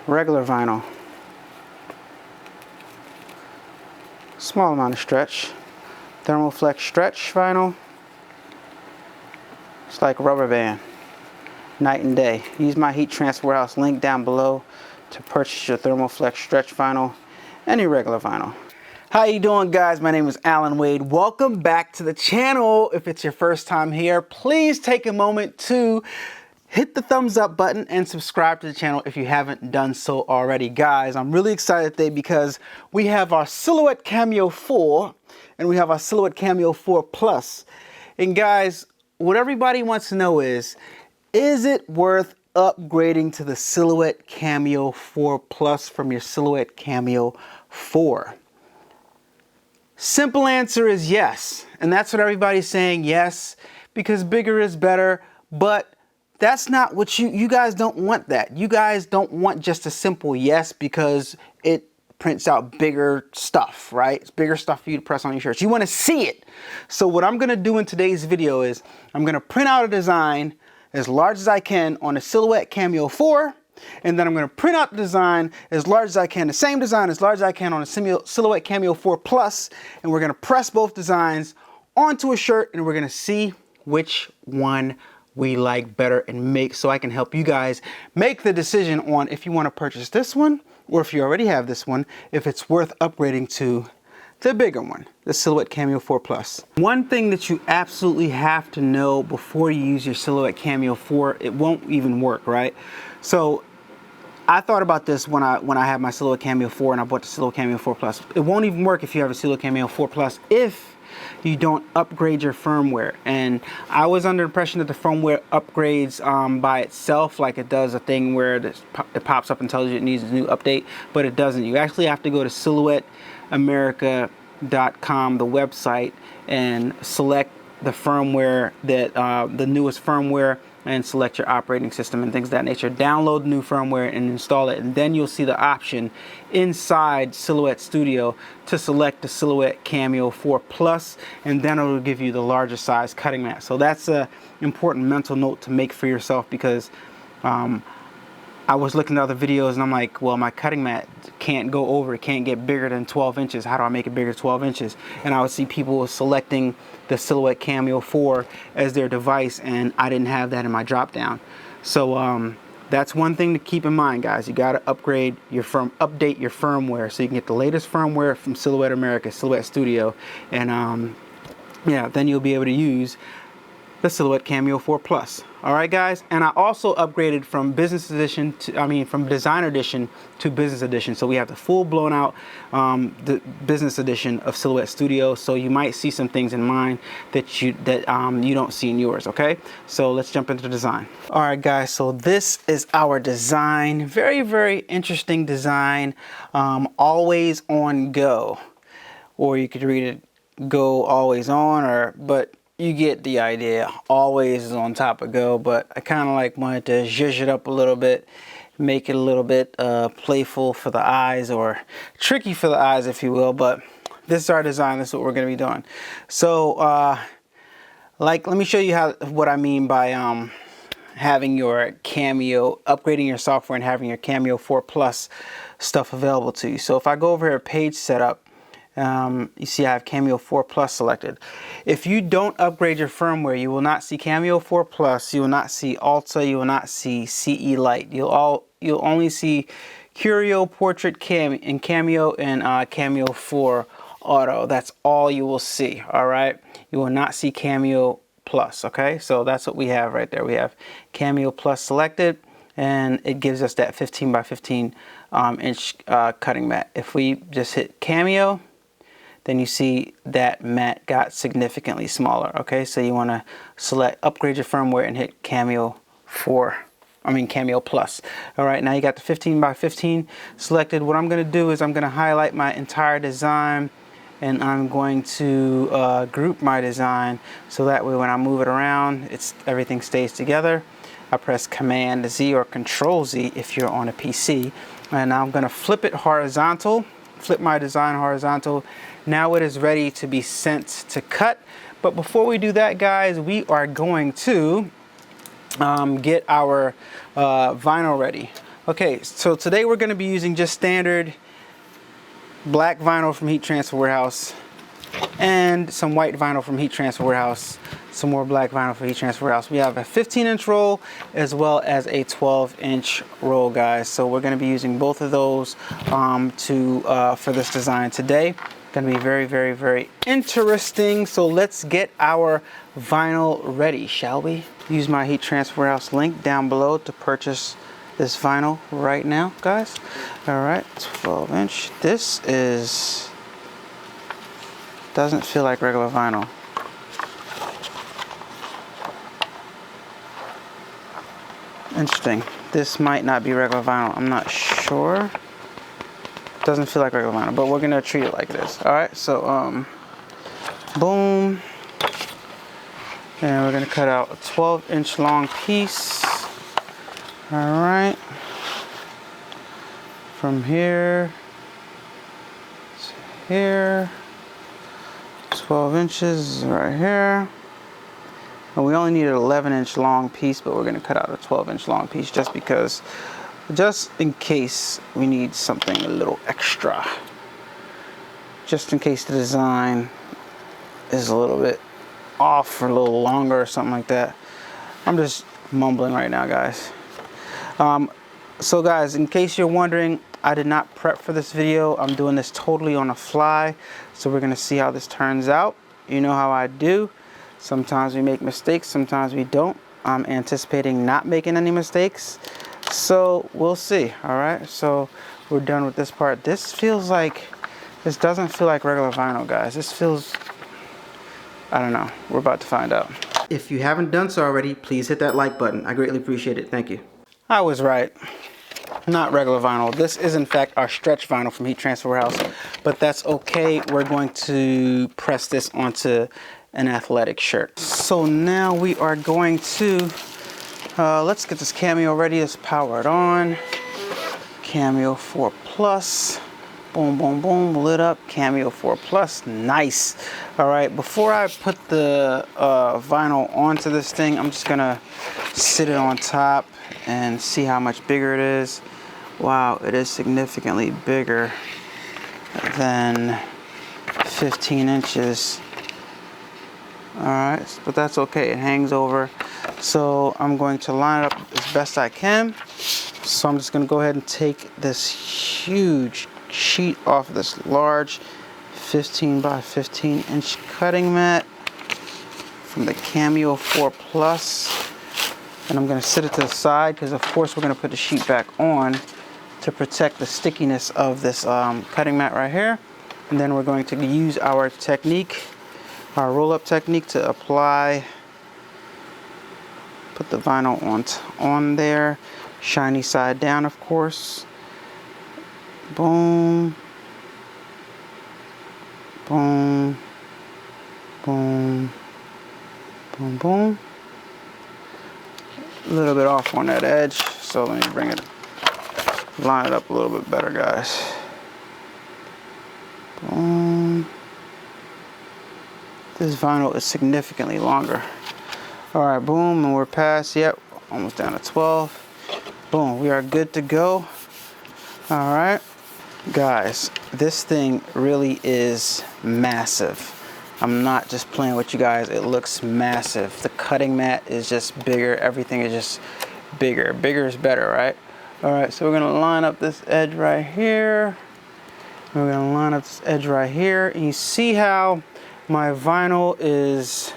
regular vinyl, small amount of stretch, Thermoflex stretch vinyl. It's like a rubber band, night and day. Use my heat transfer warehouse link down below to purchase your Thermoflex stretch vinyl, any regular vinyl. How you doing, guys? My name is Allan Wade. Welcome back to the channel. If it's your first time here, please take a moment to hit the thumbs up button and subscribe to the channel if you haven't done so already. Guys, I'm really excited today because we have our Silhouette Cameo 4 and we have our Silhouette Cameo 4 Plus. And guys, what everybody wants to know is it worth upgrading to the Silhouette Cameo 4 Plus from your Silhouette Cameo 4? Simple answer is yes. And that's what everybody's saying, yes, because bigger is better. But that's not what you guys don't want that. You guys don't want just a simple yes because it prints out bigger stuff, right? It's bigger stuff for you to press on your shirts. You want to see it. So what I'm going to do in today's video is I'm going to print out a design as large as I can on a Silhouette Cameo 4. And then I'm going to print out the design as large as I can, the same design as large as I can on a Silhouette Cameo 4 Plus. And we're going to press both designs onto a shirt and we're going to see which one we like better and make, so I can help you guys make the decision on if you want to purchase this one or if you already have this one, if it's worth upgrading to the bigger one, the Silhouette Cameo 4 Plus. One thing that you absolutely have to know before you use your Silhouette Cameo 4, it won't even work, right? So I thought about this when I had my Silhouette Cameo 4 and I bought the Silhouette Cameo 4 Plus. It won't even work if you have a Silhouette Cameo 4 Plus if you don't upgrade your firmware. And I was under the impression that the firmware upgrades by itself, like it does a thing where it pops up and tells you it needs a new update, but it doesn't. You actually have to go to silhouetteamerica.com, the website, and select the firmware that the newest firmware, and select your operating system and things of that nature. Download the new firmware and install it, and then you'll see the option inside Silhouette Studio to select the Silhouette Cameo 4 Plus, and then it'll give you the larger size cutting mat. So that's an important mental note to make for yourself, because I was looking at other videos and I'm like, well, my cutting mat can't go over, it can't get bigger than 12 inches. How do I make it bigger than 12 inches? And I would see people selecting the Silhouette Cameo 4 as their device, and I didn't have that in my drop down. So that's one thing to keep in mind, guys. You got to upgrade your update your firmware so you can get the latest firmware from Silhouette America, Silhouette Studio, and yeah, then you'll be able to use the Silhouette Cameo 4 Plus. All right, guys. And I also upgraded from business edition to, from designer edition to business edition. So we have the full blown out the business edition of Silhouette Studio. So you might see some things in mine that you don't see in yours. Okay. So let's jump into the design. All right, guys. So this is our design. Very, very interesting design. Always on go, or you could read it go always on, but you get the idea. Always is on top of go, but I kind of wanted to zhuzh it up a little bit, make it a little bit playful for the eyes, or tricky for the eyes, if you will. But this is our design. This is what we're going to be doing. So let me show you what I mean by having your Cameo, upgrading your software and having your Cameo 4 Plus stuff available to you. So if I go over here, page setup, you see I have Cameo 4 Plus selected. If you don't upgrade your firmware, you will not see Cameo 4 Plus, you will not see Alta, you will not see CE Lite. You'll only see Curio, Portrait, Cameo, and Cameo 4 Auto. That's all you will see. All right, you will not see Cameo Plus. Okay, so that's what we have right there. We have Cameo Plus selected, and it gives us that 15 by 15 inch cutting mat. If we just hit Cameo, then you see that mat got significantly smaller. Okay, so you want to upgrade your firmware and hit Cameo Plus. All right, now you got the 15 by 15 selected. What I'm going to do is I'm going to highlight my entire design, and I'm going to group my design so that way when I move it around, everything stays together. I press Command Z or Control Z if you're on a PC, and I'm going to flip it horizontal. Flip my design horizontal. Now it is ready to be sent to cut. But before we do that, guys, we are going to get our vinyl ready. Okay, so today we're going to be using just standard black vinyl from Heat Transfer Warehouse and some white vinyl from Heat Transfer Warehouse, some more black vinyl from Heat Transfer Warehouse. We have a 15-inch roll as well as a 12-inch roll, guys. So we're going to be using both of those for this design today. Going to be very, very, very interesting. So let's get our vinyl ready, shall we? Use my Heat Transfer Warehouse link down below to purchase this vinyl right now, guys. All right, 12-inch. This doesn't feel like regular vinyl. Interesting. This might not be regular vinyl. I'm not sure. Doesn't feel like regular vinyl, but we're gonna treat it like it is. All right, so boom, and we're gonna cut out a 12-inch long piece. All right, from here to here, 12 inches right here. And we only need an 11-inch long piece, but we're gonna cut out a 12-inch long piece just in case we need something a little extra. Just in case the design is a little bit off or a little longer or something like that. I'm just mumbling right now, guys. So guys, in case you're wondering, I did not prep for this video. I'm doing this totally on the fly. So we're gonna see how this turns out. You know how I do. Sometimes we make mistakes, sometimes we don't. I'm anticipating not making any mistakes. So we'll see, all right? So we're done with this part. This doesn't feel like regular vinyl, guys. This feels, I don't know. We're about to find out. If you haven't done so already, please hit that like button. I greatly appreciate it. Thank you. I was right. Not regular vinyl. This is in fact our stretch vinyl from Heat Transfer Warehouse, but that's okay. We're going to press this onto an athletic shirt. So now we are going to, let's get this Cameo ready. Let's power it on. Cameo 4 Plus. Boom, boom, boom, lit up. Cameo 4 Plus, nice. All right, before I put the vinyl onto this thing, I'm just gonna sit it on top and see how much bigger it is. Wow, it is significantly bigger than 15 inches. All right, but that's okay, it hangs over. So I'm going to line it up as best I can. So I'm just gonna go ahead and take this huge sheet off of this large 15 by 15 inch cutting mat from the Cameo 4 Plus. And I'm gonna sit it to the side because of course we're gonna put the sheet back on to protect the stickiness of this cutting mat right here. And then we're going to use our technique, our roll-up technique, to apply, put the vinyl on there, shiny side down of course. Boom, boom, boom, boom, boom. A little bit off on that edge, so let me line it up a little bit better, guys. Boom. This vinyl is significantly longer. All right, boom, and we're past, yep, almost down to 12. Boom, we are good to go. All right, guys, this thing really is massive. I'm not just playing with you guys, it looks massive. The cutting mat is just bigger, everything is just bigger. Bigger is better, right? All right, so we're gonna line up this edge right here. We're gonna line up this edge right here. And you see how my vinyl is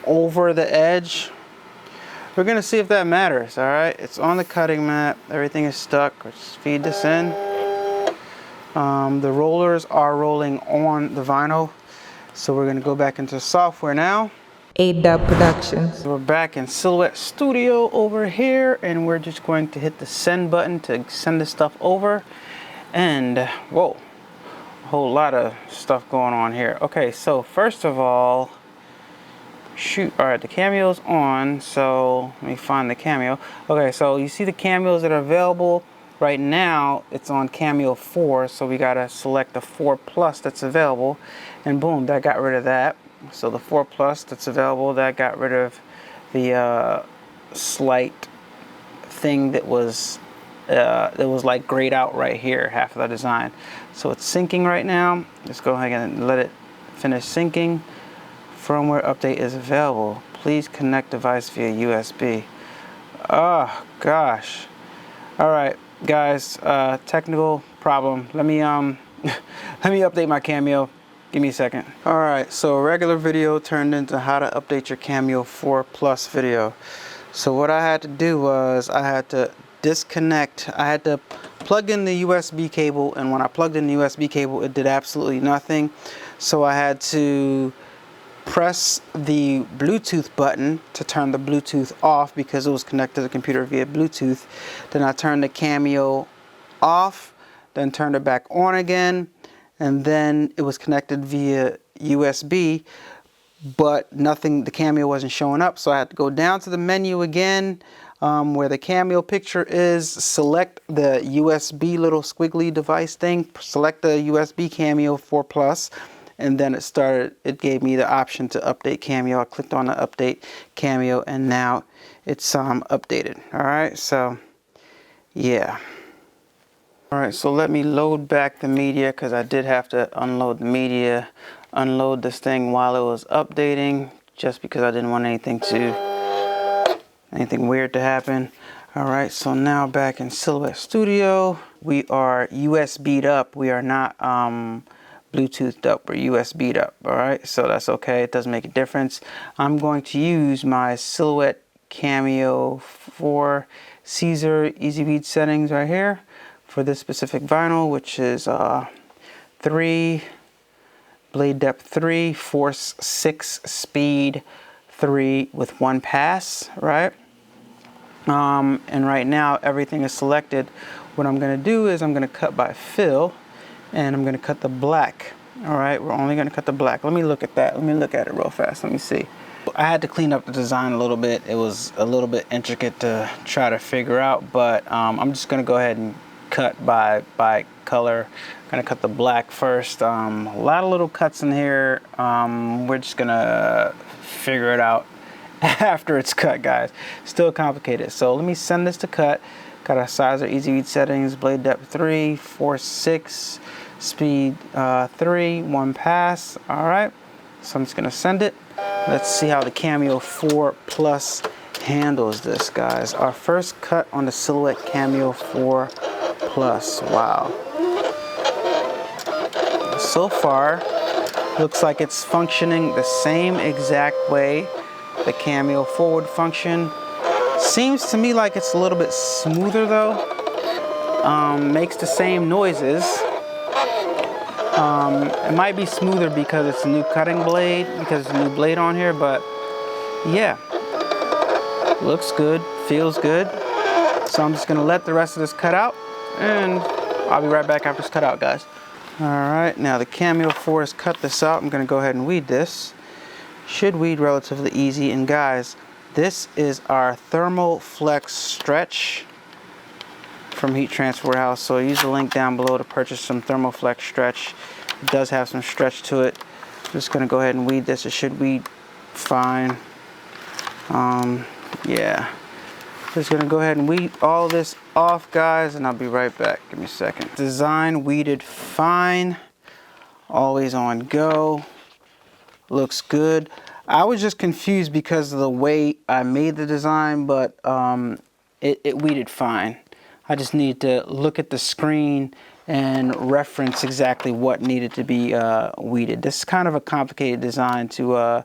over the edge? We're gonna see if that matters, all right? It's on the cutting mat, everything is stuck. Let's feed this in. The rollers are rolling on the vinyl. So we're gonna go back into software now. A-Dubb Productions. So we're back in Silhouette Studio over here, and we're just going to hit the send button to send this stuff over. And whoa, a whole lot of stuff going on here. Okay, so first of all, shoot, all right, the Cameo's on, so let me find the Cameo. Okay, so you see the Cameos that are available right now. It's on Cameo 4, so we gotta select the 4 Plus that's available, and boom, that got rid of that. So the 4 Plus that's available, that got rid of the slight thing that was it was like grayed out right here, half of the design. So it's syncing right now. Let's go ahead and let it finish syncing. Firmware update is available. Please connect device via USB. Oh gosh. All right, guys. Technical problem. Let me let me update my Cameo. Give me a second. All right. So a regular video turned into how to update your Cameo 4 Plus video. So what I had to do was I had to disconnect. I had to plug in the USB cable, and when I plugged in the USB cable, it did absolutely nothing. So I had to press the Bluetooth button to turn the Bluetooth off because it was connected to the computer via Bluetooth. Then I turned the Cameo off, then turned it back on again, and then it was connected via USB, but nothing, the Cameo wasn't showing up. So I had to go down to the menu again, where the Cameo picture is, select the USB little squiggly device thing, select the USB Cameo 4 Plus, and then it gave me the option to update Cameo. I clicked on the update Cameo, and now it's updated. All right, so yeah. All right, so let me load back the media, because I did have to unload the media, unload this thing while it was updating, just because I didn't want anything weird to happen. All right, so now back in Silhouette Studio, we are USB'd up. We are not Bluetoothed up. We're USB'd up. All right, so that's okay. It doesn't make a difference. I'm going to use my Silhouette Cameo 4 Caesar Easy Bead settings right here for this specific vinyl, which is 3, blade depth 3, force 6, speed 3 with 1 pass, right? And right now everything is selected. What I'm going to do is I'm going to cut by fill, and I'm going to cut the black. All right, we're only going to cut the black. Let me look at that. Let me look at it real fast. Let me see. I had to clean up the design a little bit. It was a little bit intricate to try to figure out, but I'm just going to go ahead and cut by color. I'm going to cut the black first. A lot of little cuts in here. We're just going to figure it out after it's cut, guys. Still complicated. So let me send this to cut. Got a Sizer Easy Bead settings, blade depth 3, force 6, speed 3, 1 pass. All right, so I'm just gonna send it. Let's see how the Cameo 4 Plus handles this, guys. Our first cut on the Silhouette Cameo 4 Plus. Wow. So far, looks like it's functioning the same exact way the Cameo 4 would function. Seems to me like it's a little bit smoother though. Makes the same noises. It might be smoother because it's a new cutting blade, because it's a new blade on here, but yeah. Looks good, feels good. So I'm just gonna let the rest of this cut out, and I'll be right back after it's cut out, guys. All right, now the Cameo 4 has cut this out. I'm gonna go ahead and weed this. Should weed relatively easy, and guys, this is our Thermal Flex Stretch from Heat Transfer Warehouse. So use the link down below to purchase some Thermal Flex Stretch. It does have some stretch to it. I'm just gonna go ahead and weed this. It should weed fine. Yeah. Just gonna go ahead and weed all this off, guys, and I'll be right back. Give me a second. Design weeded fine. Always on go. Looks good. I was just confused because of the way I made the design, but it weeded fine. I just need to look at the screen and reference exactly what needed to be weeded. This is kind of a complicated design to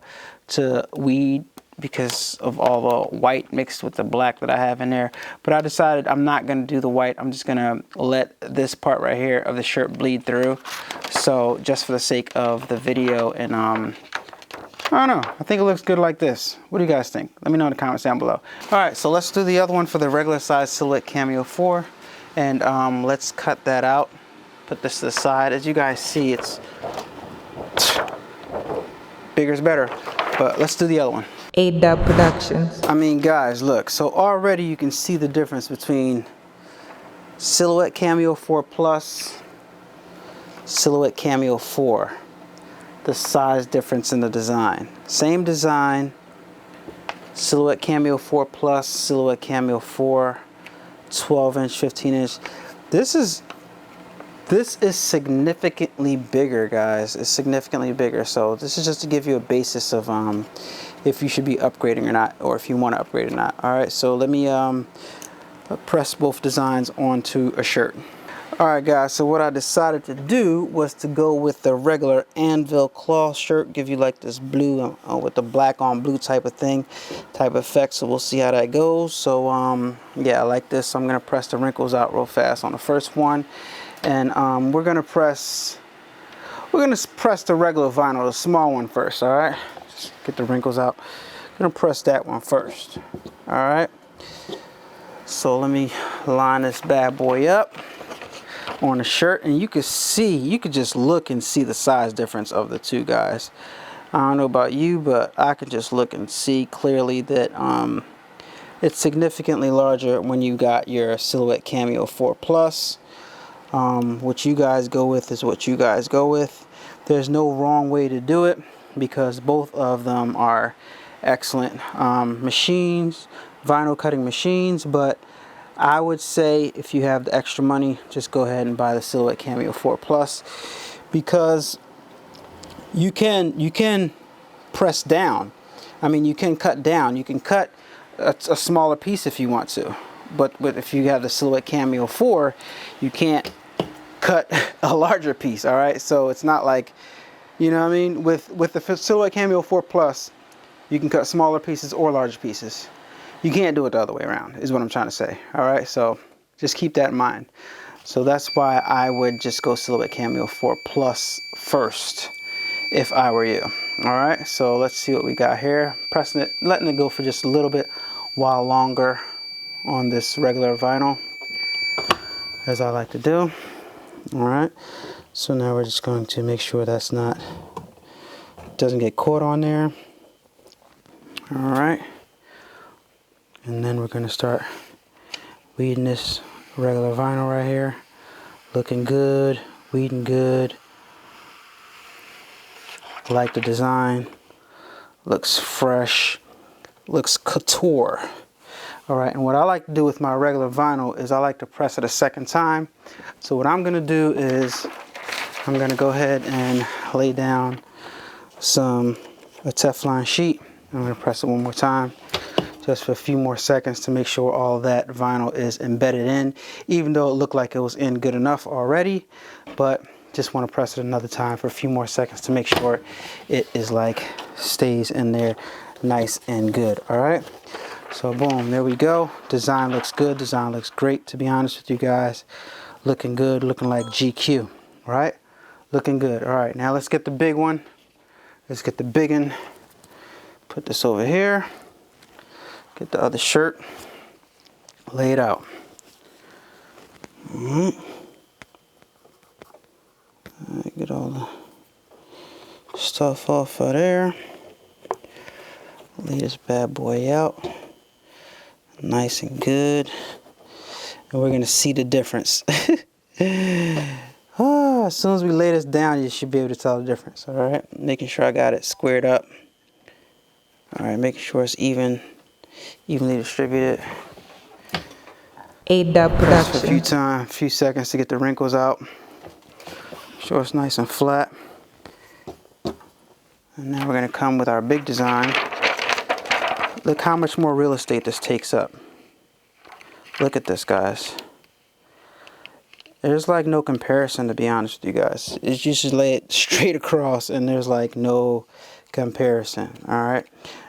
weed because of all the white mixed with the black that I have in there. But I decided I'm not going to do the white. I'm just going to let this part right here of the shirt bleed through. So just for the sake of the video, and I don't know. I think it looks good like this. What do you guys think? Let me know in the comments down below. All right, so let's do the other one for the regular size Silhouette Cameo 4. And let's cut that out. Put this to the side. As you guys see, it's bigger is better. But let's do the other one. A-Dubb Productions. I mean, guys, look. So already you can see the difference between Silhouette Cameo 4 Plus, Silhouette Cameo 4. The size difference in the design. Same design. Silhouette Cameo 4 Plus, Silhouette Cameo 4. 12-inch, 15-inch. This is significantly bigger, guys. It's significantly bigger. So this is just to give you a basis of if you should be upgrading or not, or if you want to upgrade or not. All right, so let me press both designs onto a shirt. All right, guys, so what I decided to do was to go with the regular anvil cloth shirt, give you like this blue with the black on blue type of thing, type effect. So we'll see how that goes. So yeah, I like this. So I'm gonna press the wrinkles out real fast on the first one, and we're gonna press the regular vinyl, the small one first. All right, just get the wrinkles out. Gonna press that one first. All right, so let me line this bad boy up on the shirt, and you could just look and see the size difference of the two, guys. I don't know about you, but I can just look and see clearly that it's significantly larger when you got your Silhouette Cameo 4 Plus. What you guys go with is what you guys go with. There's no wrong way to do it because both of them are excellent machines, vinyl cutting machines, but I would say if you have the extra money, just go ahead and buy the Silhouette Cameo 4 Plus, because you can press down. I mean, you can cut down. You can cut a smaller piece if you want to, but if you have the Silhouette Cameo 4, you can't cut a larger piece. All right, so it's not like, you know what I mean, with the Silhouette Cameo 4 Plus, you can cut smaller pieces or larger pieces. You can't do it the other way around, is what I'm trying to say. All right, so just keep that in mind. So that's why I would just go Silhouette Cameo 4 Plus first if I were you. All right, so let's see what we got here. Pressing it, letting it go for just a little bit while longer on this regular vinyl, as I like to do. All right, so now we're just going to make sure doesn't get caught on there. All right. And then we're going to start weeding this regular vinyl right here. Looking good, weeding good. I like the design. Looks fresh. Looks couture. Alright, and what I like to do with my regular vinyl is I like to press it a second time. So what I'm going to do is I'm going to go ahead and lay down a Teflon sheet. I'm going to press it one more time, just for a few more seconds to make sure all that vinyl is embedded in, even though it looked like it was in good enough already. But just want to press it another time for a few more seconds to make sure it is like stays in there nice and good. All right, so boom, there we go. Design looks good. Design looks great, to be honest with you guys. Looking good, looking like GQ. All right, looking good. All right, now let's get the big one. Let's get the big one. Put this over here. Get the other shirt, lay it out. Get all the stuff off of there. Lay this bad boy out, nice and good. And we're gonna see the difference. As soon as we lay this down, you should be able to tell the difference. All right, making sure I got it squared up. All right, making sure it's evenly distributed. A-Dubb Press for Production. few seconds to get the wrinkles out. Make sure it's nice and flat. And now we're gonna come with our big design. Look how much more real estate this takes up. Look at this, guys. There's like no comparison, to be honest with you guys. It's you just lay it straight across and there's like no comparison. All right.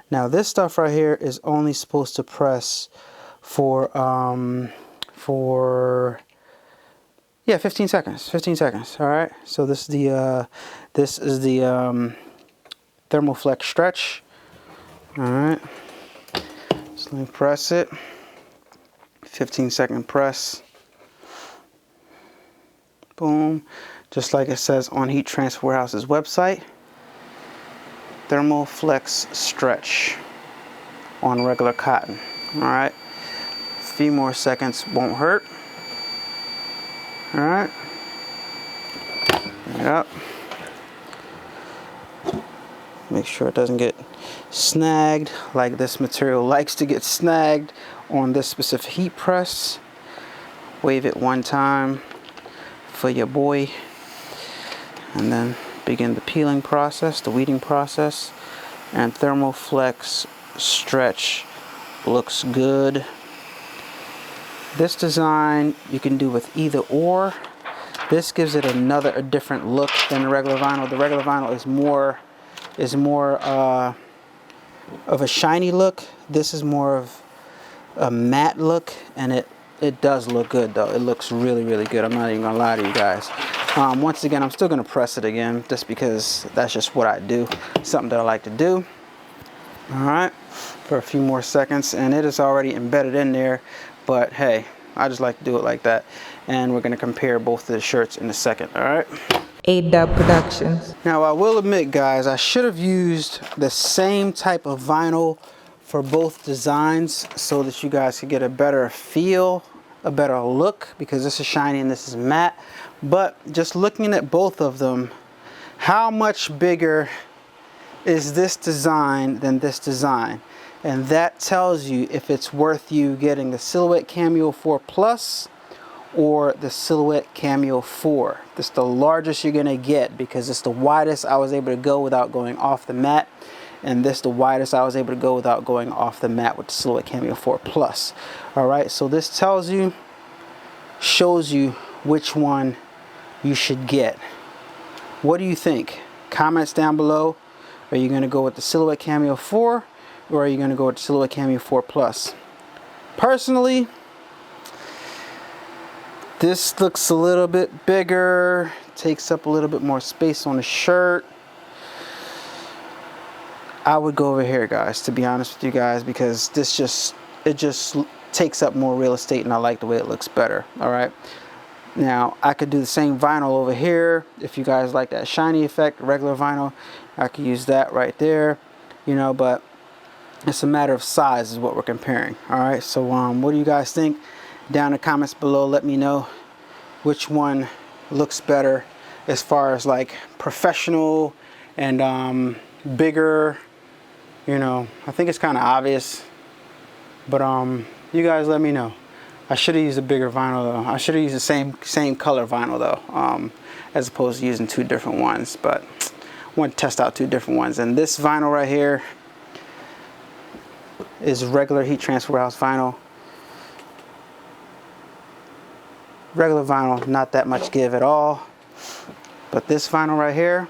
Now this stuff right here is only supposed to press for 15 seconds. 15 seconds. All right. So this is the Thermoflex stretch. All right. So let me press it. 15-second press. Boom. Just like it says on Heat Transfer Warehouse's website. Thermoflex stretch on regular cotton. All right. A few more seconds won't hurt. All right. Bring it up. Make sure it doesn't get snagged, like this material likes to get snagged on this specific heat press. Wave it one time for your boy, and then begin the peeling process, the weeding process. And Thermoflex stretch looks good. This design you can do with either or. This gives it a different look than the regular vinyl. The regular vinyl is more of a shiny look. This is more of a matte look, and it does look good though. It looks really, really good. I'm not even gonna lie to you guys. Once again, I'm still gonna press it again just because that's just what I do. Something that I like to do. All right, for a few more seconds, and it is already embedded in there, but hey, I just like to do it like that. And we're gonna compare both of the shirts in a second. All right. A-Dubb Productions. Now I will admit, guys, I should have used the same type of vinyl for both designs so that you guys could get a better feel, a better look, because this is shiny and this is matte. But just looking at both of them, how much bigger is this design than this design? And that tells you if it's worth you getting the Silhouette Cameo 4 Plus or the Silhouette Cameo 4. This is the largest you're gonna get because it's the widest I was able to go without going off the mat. And this is the widest I was able to go without going off the mat with the Silhouette Cameo 4 Plus. All right, so this tells you, shows you which one you should get. What do you think? Comments down below. Are you gonna go with the Silhouette Cameo 4 or are you gonna go with the Silhouette Cameo 4 Plus? Personally, this looks a little bit bigger, takes up a little bit more space on the shirt. I would go over here, guys, to be honest with you guys, because it just takes up more real estate and I like the way it looks better. All right. Now I could do the same vinyl over here. If you guys like that shiny effect, regular vinyl, I could use that right there, you know, but it's a matter of size is what we're comparing. All right. So what do you guys think? Down in the comments below, let me know which one looks better as far as like professional and bigger. You know, I think it's kind of obvious, but you guys let me know. I should have used a bigger vinyl though. I should have used the same color vinyl though, as opposed to using two different ones. But I want to test out two different ones. And this vinyl right here is regular heat transfer house vinyl. Regular vinyl, not that much give at all. But this vinyl right here,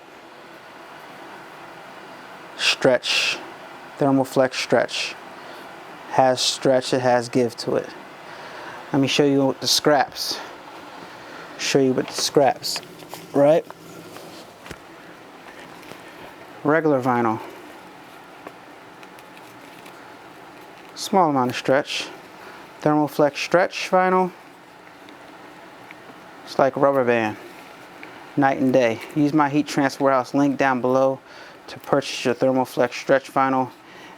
stretch, Thermoflex stretch. Has stretch, it has give to it. Let me show you with the scraps. Show you with the scraps, right? Regular vinyl. Small amount of stretch. Thermoflex stretch vinyl. It's like a rubber band. Night and day. Use my heat transfer house link down below to purchase your Thermoflex stretch vinyl.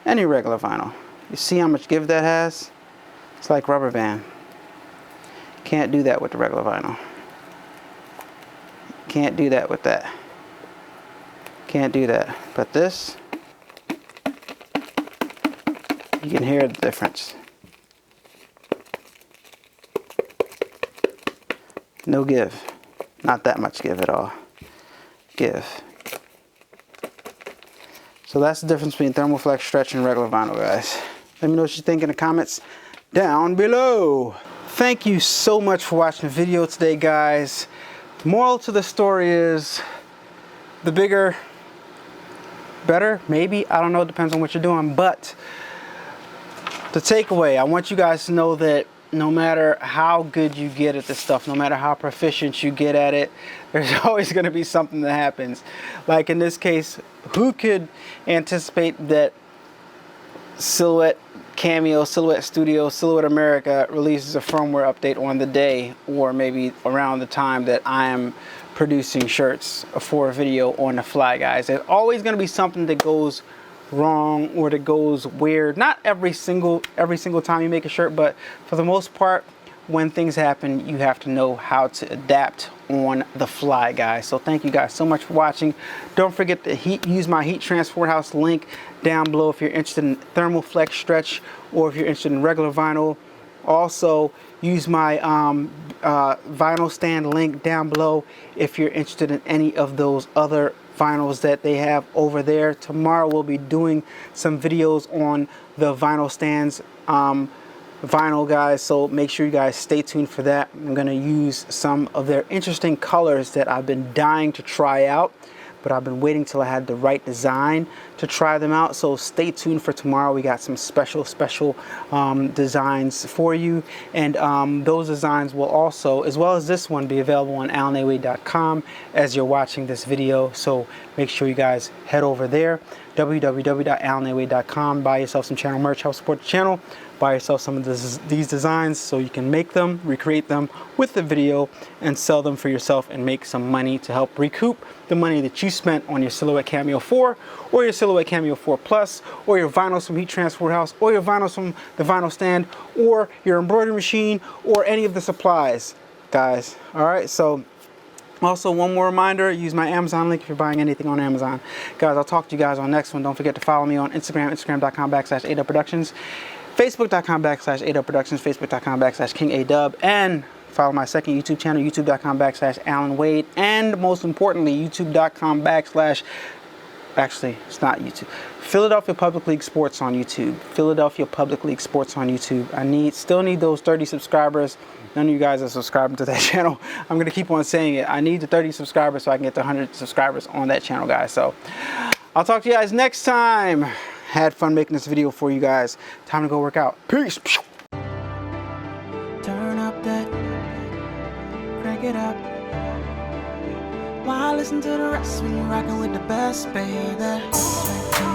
Any regular vinyl. You see how much give that has? It's like rubber band. Can't do that with the regular vinyl. Can't do that with that. Can't do that. But this, you can hear the difference. No give. Not that much give at all. Give. So that's the difference between Thermoflex stretch and regular vinyl, guys. Let me know what you think in the comments down below. Thank you so much for watching the video today, guys. Moral to the story is the bigger, better, maybe. I don't know, it depends on what you're doing. But the takeaway, I want you guys to know that no matter how good you get at this stuff, no matter how proficient you get at it, there's always going to be something that happens. Like in this case, who could anticipate that Silhouette Cameo, Silhouette Studio, Silhouette America releases a firmware update on the day or maybe around the time that I am producing shirts for a video on the fly, guys. There's always going to be something that goes wrong or that goes weird. Not every single time you make a shirt, but for the most part, when things happen, you have to know how to adapt on the fly, guys. So thank you guys so much for watching. Don't forget to use my heat transfer house link down below if you're interested in Thermoflex stretch or if you're interested in regular vinyl. Also, use my vinyl stand link down below if you're interested in any of those other vinyls that they have over there. Tomorrow we'll be doing some videos on the vinyl stands vinyl, guys, so make sure you guys stay tuned for that. I'm going to use some of their interesting colors that I've been dying to try out, but I've been waiting till I had the right design to try them out. So stay tuned for tomorrow. We got some special designs for you, and those designs will also, as well as this one, be available on allanawade.com as you're watching this video. So make sure you guys head over there, www.allanawade.com. buy yourself some channel merch, help support the channel. Buy yourself some of these designs so you can make them, recreate them with the video, and sell them for yourself and make some money to help recoup the money that you spent on your Silhouette Cameo 4 or your Silhouette Cameo 4 Plus, or your vinyls from Heat Transport House, or your vinyls from the vinyl stand, or your embroidery machine, or any of the supplies, guys. All right, so also, one more reminder, use my Amazon link if you're buying anything on Amazon. Guys, I'll talk to you guys on the next one. Don't forget to follow me on Instagram, instagram.com/adubbproductions, facebook.com/adubbproductions, facebook.com/King A-Dubb, and follow my second YouTube channel, youtube.com/Allan Wade, and most importantly, youtube.com/ actually, it's not YouTube. Philadelphia Public League Sports on YouTube. Philadelphia Public League Sports on YouTube. I still need those 30 subscribers. None of you guys are subscribing to that channel. I'm going to keep on saying it. I need the 30 subscribers so I can get the 100 subscribers on that channel, guys. So I'll talk to you guys next time. Had fun making this video for you guys. Time to go work out. Peace. Turn up that, crank it up. While I listen to the rest when you're rocking with the best, baby.